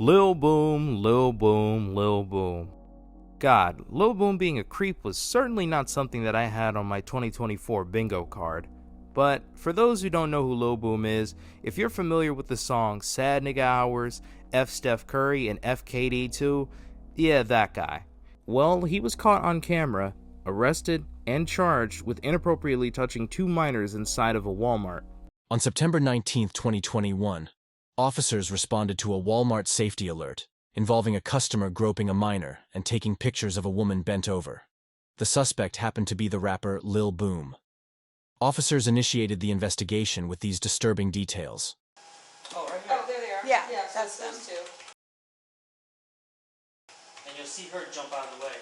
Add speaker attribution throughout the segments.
Speaker 1: Lil Boom, Lil Boom, Lil Boom. God, Lil Boom being a creep was certainly not something that I had on my 2024 bingo card. But for those who don't know who Lil Boom is, if you're familiar with the song Sad Nigga Hours, F Steph Curry, and FKD2, yeah, that guy. Well, he was caught on camera, arrested, and charged with inappropriately touching two minors inside of a Walmart.
Speaker 2: On September 19, 2021, officers responded to a Walmart safety alert involving a customer groping a minor and taking pictures of a woman bent over. The suspect happened to be the rapper Lil Boom. Officers initiated the investigation with these disturbing details.
Speaker 3: Oh, right here.
Speaker 4: Oh, there they are.
Speaker 3: Yeah,
Speaker 4: so
Speaker 3: that's
Speaker 4: those two.
Speaker 3: And you'll see her jump out of the way.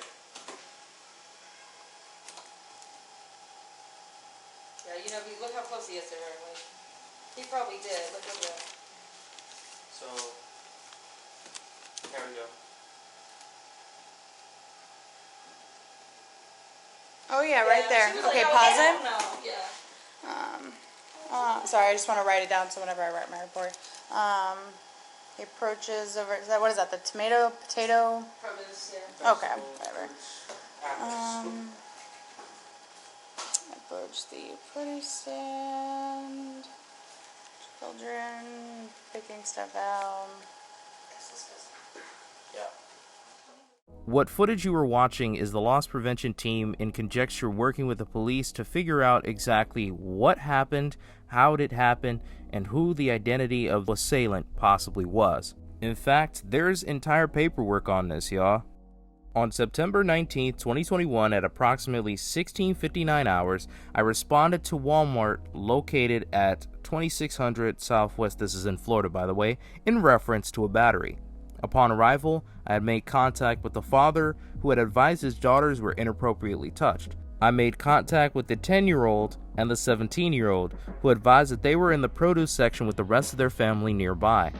Speaker 4: Yeah, you know, look how close he is to her. Like, he probably did. Look at that.
Speaker 3: So, there we go.
Speaker 5: Oh yeah, right there.
Speaker 4: She was
Speaker 5: Okay,
Speaker 4: like,
Speaker 5: pause
Speaker 4: oh,
Speaker 5: it.
Speaker 4: no. Yeah.
Speaker 5: Sorry, I just want to write it down so whenever I write my report. He approaches over. What is that? The potato?
Speaker 4: Produce, yeah.
Speaker 5: Okay, whatever.
Speaker 3: Apples.
Speaker 5: Approach the produce stand. Children picking stuff out.
Speaker 3: Yeah.
Speaker 1: What footage you were watching is the loss prevention team in conjecture working with the police to figure out exactly what happened, how did it happen, and who the identity of the assailant possibly was. In fact, there's entire paperwork on this, y'all. On September 19, 2021, at approximately 16:59 hours, I responded to Walmart located at 2600 Southwest, this is in Florida by the way, in reference to a battery. Upon arrival, I had made contact with the father who had advised his daughters were inappropriately touched. I made contact with the 10-year-old and the 17-year-old who advised that they were in the produce section with the rest of their family nearby.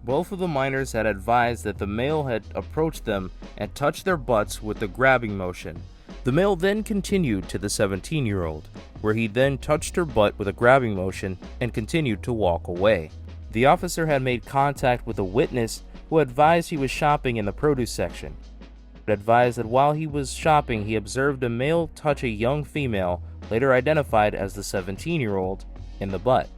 Speaker 1: Both of the minors had advised that the male had approached them and touched their butts with a grabbing motion. The male then continued to the 17-year-old, where he then touched her butt with a grabbing motion and continued to walk away. The officer had made contact with a witness who advised he was shopping in the produce section. He advised that while he was shopping, he observed a male touch a young female, later identified as the 17-year-old, in the butt.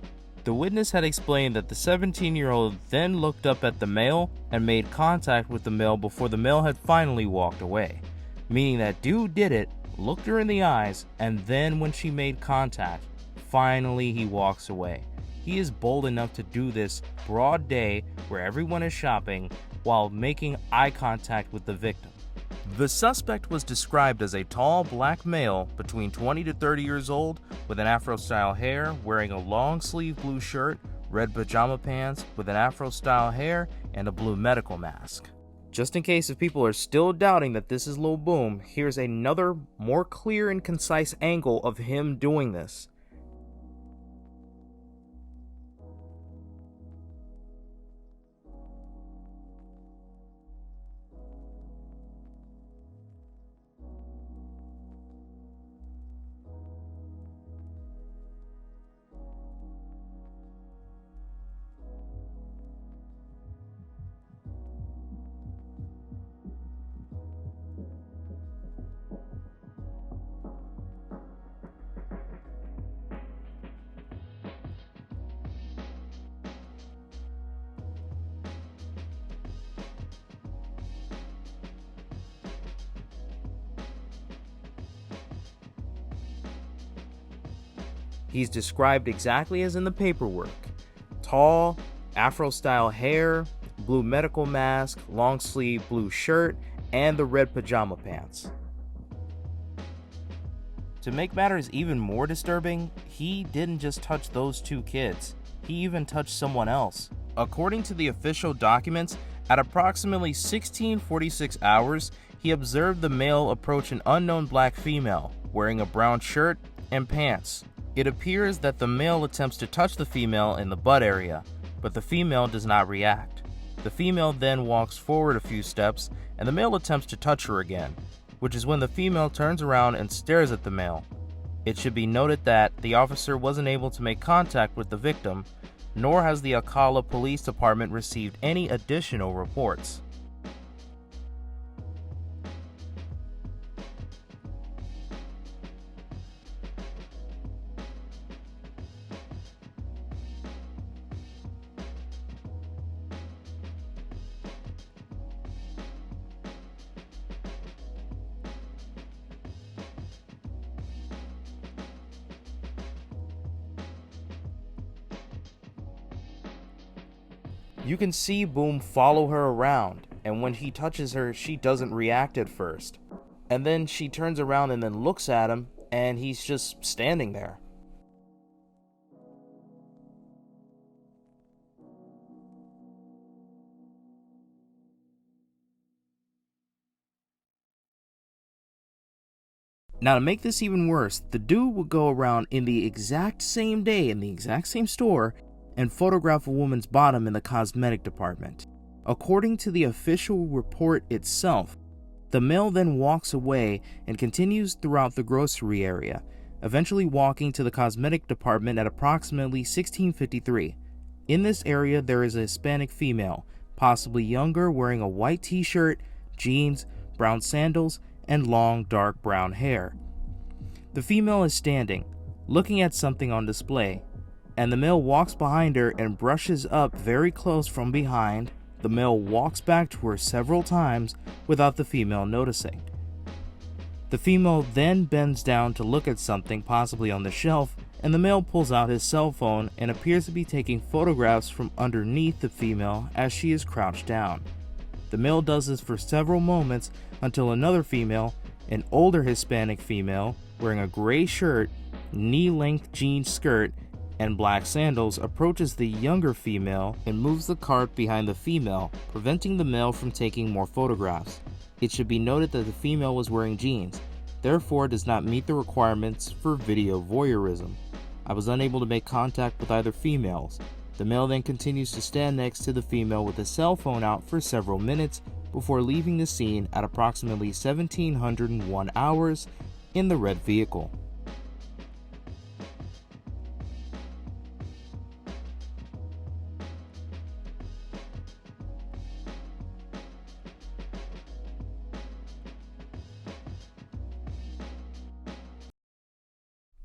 Speaker 1: The witness had explained that the 17-year-old then looked up at the male and made contact with the male before the male had finally walked away, meaning that dude did it, looked her in the eyes, and then when she made contact, finally he walks away. He is bold enough to do this broad day where everyone is shopping while making eye contact with the victim. The suspect was described as a tall black male between 20 to 30 years old with an afro-style hair, wearing a long-sleeve blue shirt, red pajama pants with an afro-style hair, and a blue medical mask. Just in case if people are still doubting that this is Lil Boom, here's another more clear and concise angle of him doing this. He's described exactly as in the paperwork. Tall, afro-style hair, blue medical mask, long sleeve blue shirt, and the red pajama pants. To make matters even more disturbing, he didn't just touch those two kids. He even touched someone else. According to the official documents, at approximately 16:46 hours, he observed the male approach an unknown black female wearing a brown shirt and pants. It appears that the male attempts to touch the female in the butt area, but the female does not react. The female then walks forward a few steps, and the male attempts to touch her again, which is when the female turns around and stares at the male. It should be noted that the officer wasn't able to make contact with the victim, nor has the Ocala Police Department received any additional reports. You can see Boom follow her around, and when he touches her, she doesn't react at first. And then she turns around and then looks at him, and he's just standing there. Now, to make this even worse, the dude would go around in the exact same day in the exact same store and photograph a woman's bottom in the cosmetic department. According to the official report itself, the male then walks away and continues throughout the grocery area, eventually walking to the cosmetic department at approximately 16:53. In this area, there is a Hispanic female, possibly younger, wearing a white t-shirt, jeans, brown sandals, and long dark brown hair. The female is standing, looking at something on display, and the male walks behind her and brushes up very close from behind. The male walks back to her several times without the female noticing. The female then bends down to look at something possibly on the shelf, and the male pulls out his cell phone and appears to be taking photographs from underneath the female as she is crouched down. The male does this for several moments until another female, an older Hispanic female, wearing a gray shirt, knee-length jean skirt, and black sandals, approaches the younger female and moves the cart behind the female, preventing the male from taking more photographs. It should be noted that the female was wearing jeans, therefore does not meet the requirements for video voyeurism. I was unable to make contact with either females. The male then continues to stand next to the female with a cell phone out for several minutes before leaving the scene at approximately 1701 hours in the red vehicle.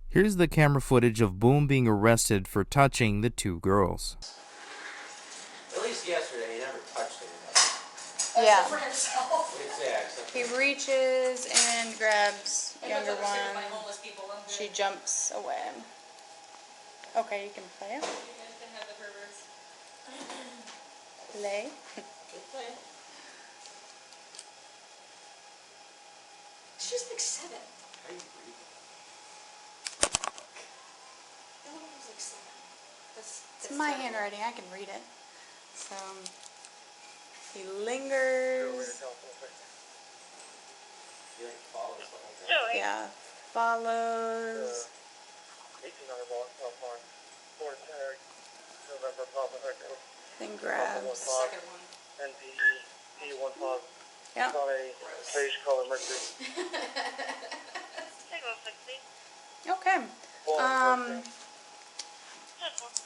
Speaker 1: Here's the camera footage of Boom being arrested for touching the two girls.
Speaker 6: At least yesterday he never touched anything.
Speaker 5: Yeah.
Speaker 4: For himself.
Speaker 6: Exactly.
Speaker 5: He reaches and grabs younger
Speaker 4: I guess
Speaker 5: one.
Speaker 4: my homeless people in there.
Speaker 5: She jumps away. Okay, you can play it.
Speaker 4: You guys can have the perverts.
Speaker 5: Play.
Speaker 6: Good thing.
Speaker 4: She's like 7.
Speaker 6: How you breathe?
Speaker 4: The one who's like 7.
Speaker 5: It's my handwriting. I can read it. So he lingers.
Speaker 6: You like follows the whole thing.
Speaker 5: Yeah, follows.
Speaker 7: 1800 block, South Farm, Fort Tag, November, Papa Echo,
Speaker 5: Then grabs.
Speaker 4: The second one.
Speaker 7: NPE, P15,
Speaker 5: Yeah.
Speaker 7: on a beige color Mercury.
Speaker 5: Okay.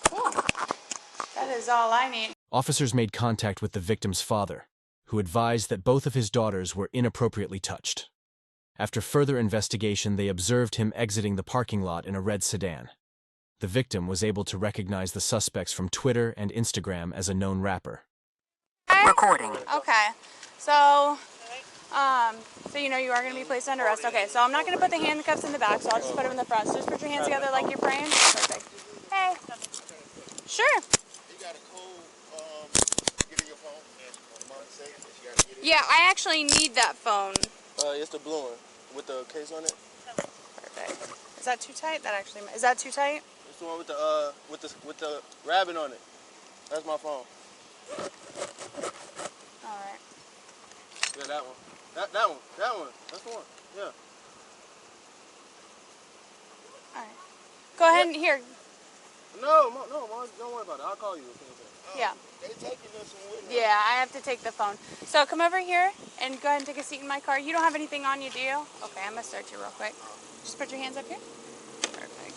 Speaker 5: Cool. That is all I need.
Speaker 2: Officers made contact with the victim's father, who advised that both of his daughters were inappropriately touched. After further investigation, they observed him exiting the parking lot in a red sedan. The victim was able to recognize the suspects from Twitter and Instagram as a known rapper.
Speaker 8: Recording.
Speaker 5: Okay. So you know you are going to be placed under arrest. Okay, so I'm not going to put the handcuffs in the back, so I'll just put them in the front. So just put your hands together like you're praying. Perfect. Hey. Sure.
Speaker 9: You got a code, get in your phone. Mom said that you gotta get it.
Speaker 5: Yeah, I actually need that phone.
Speaker 9: It's the blue one with the case on it.
Speaker 5: Perfect. Is that too tight? Is that too tight?
Speaker 9: It's the one with the rabbit on it. That's my phone.
Speaker 5: All right.
Speaker 9: Yeah, that one. That one. That's the one. Yeah.
Speaker 5: All right. Go ahead and here.
Speaker 9: No, Mom, don't worry about it. I'll call you.
Speaker 5: Yeah.
Speaker 9: They taking this one with me.
Speaker 5: Yeah, I have to take the phone. So come over here and go ahead and take a seat in my car. You don't have anything on you, do you? Okay, I'm gonna start you real quick. Just put your hands up here. Perfect.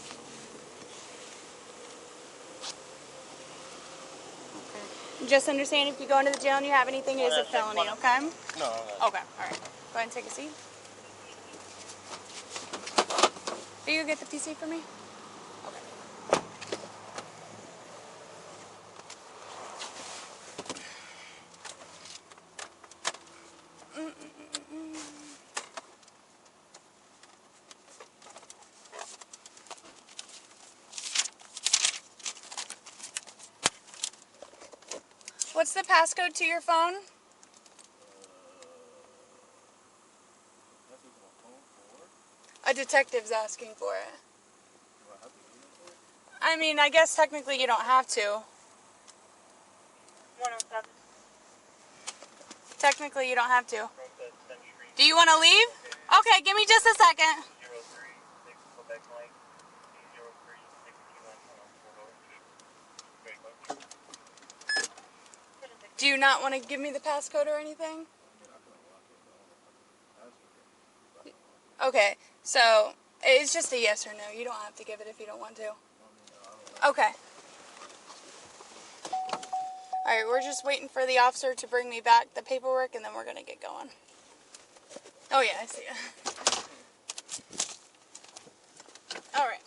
Speaker 5: Just understand if you go into the jail and you have anything, it is a felony, okay?
Speaker 9: No.
Speaker 5: Okay, alright. Go ahead and take a seat. Will you get the PC for me? Okay. What's the passcode to your phone? A detective's asking for it. I mean, I guess technically you don't have to.
Speaker 7: 107.
Speaker 5: Technically you don't have to. Do you want to leave? Okay, give me just a second.
Speaker 7: 036 Quebec Lane. 03621.
Speaker 5: Do you not want to give me the passcode or anything? Okay, so it's just a yes or no. You don't have to give it if you don't want to. Okay. Alright, we're just waiting for the officer to bring me back the paperwork and then we're going to get going. Oh yeah, I see it. Alright.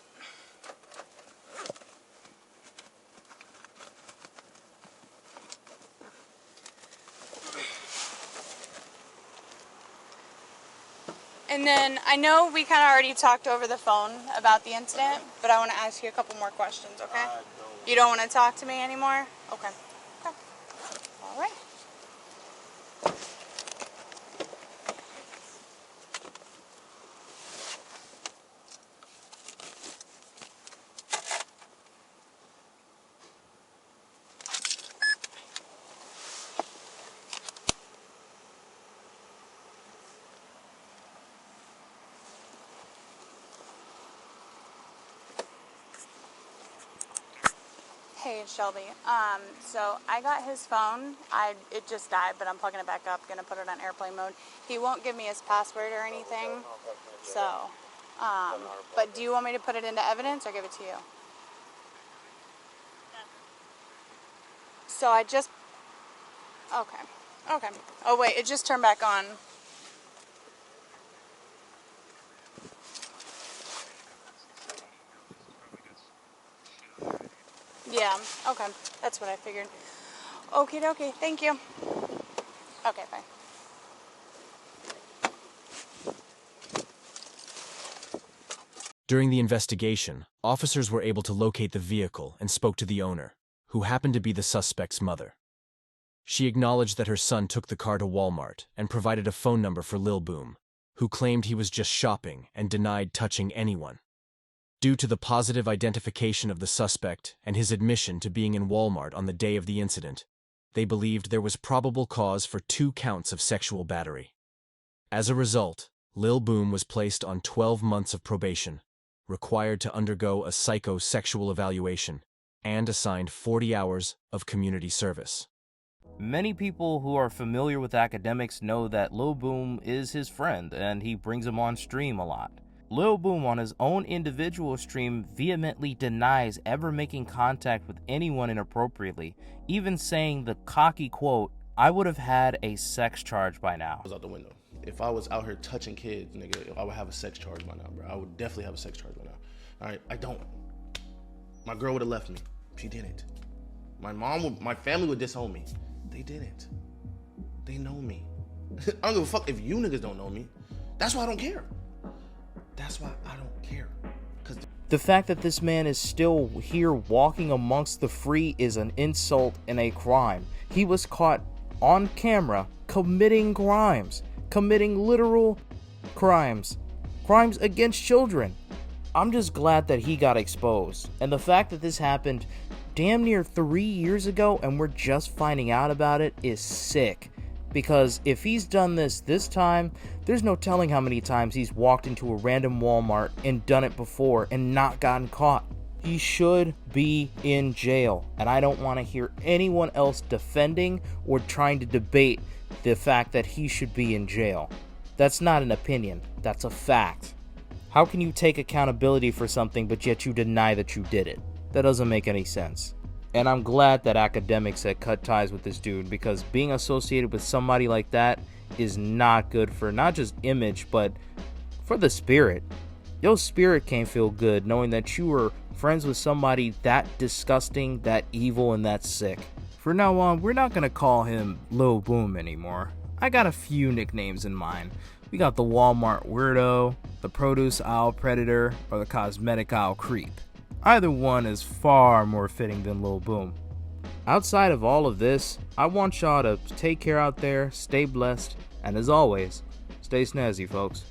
Speaker 5: And then I know we kind of already talked over the phone about the incident, but I want to ask you a couple more questions, okay? You don't want to talk to me anymore? Okay. Okay. All right. Hey, it's Shelby. So I got his phone. It just died, but I'm plugging it back up. Gonna put it on airplane mode. He won't give me his password or anything. So, but do you want me to put it into evidence or give it to you? So I just. Okay. Okay. Oh wait, it just turned back on. Yeah, okay. That's what I figured. Okie dokie, thank you. Okay, bye.
Speaker 2: During the investigation, officers were able to locate the vehicle and spoke to the owner, who happened to be the suspect's mother. She acknowledged that her son took the car to Walmart and provided a phone number for Lil Boom, who claimed he was just shopping and denied touching anyone. Due to the positive identification of the suspect and his admission to being in Walmart on the day of the incident, they believed there was probable cause for 2 counts of sexual battery. As a result, Lil Boom was placed on 12 months of probation, required to undergo a psychosexual evaluation, and assigned 40 hours of community service.
Speaker 1: Many people who are familiar with academics know that Lil Boom is his friend and he brings him on stream a lot. Lil Boom on his own individual stream vehemently denies ever making contact with anyone inappropriately, even saying the cocky quote, "I would have had a sex charge by now."
Speaker 10: I was out the window. If I was out here touching kids, nigga, I would have a sex charge by now, bro. I would definitely have a sex charge by now. All right, I don't. My girl would have left me. She didn't. My family would disown me. They didn't. They know me. I don't give a fuck if you niggas don't know me. That's why I don't care. That's why I don't care.
Speaker 1: The fact that this man is still here walking amongst the free is an insult and a crime. He was caught on camera committing crimes, committing literal crimes against children. I'm just glad that he got exposed. And the fact that this happened damn near 3 years ago and we're just finding out about it is sick. Because if he's done this time, there's no telling how many times he's walked into a random Walmart and done it before and not gotten caught. He should be in jail, and I don't want to hear anyone else defending or trying to debate the fact that he should be in jail. That's not an opinion, that's a fact. How can you take accountability for something but yet you deny that you did it? That doesn't make any sense. And I'm glad that academics had cut ties with this dude, because being associated with somebody like that is not good for not just image, but for the spirit. Your spirit can't feel good knowing that you were friends with somebody that disgusting, that evil, and that sick. From now on, we're not gonna call him Lil Boom anymore. I got a few nicknames in mind. We got the Walmart Weirdo, the Produce Aisle Predator, or the Cosmetic Aisle Creep. Either one is far more fitting than Lil Boom. Outside of all of this, I want y'all to take care out there, stay blessed, and as always, stay snazzy, folks.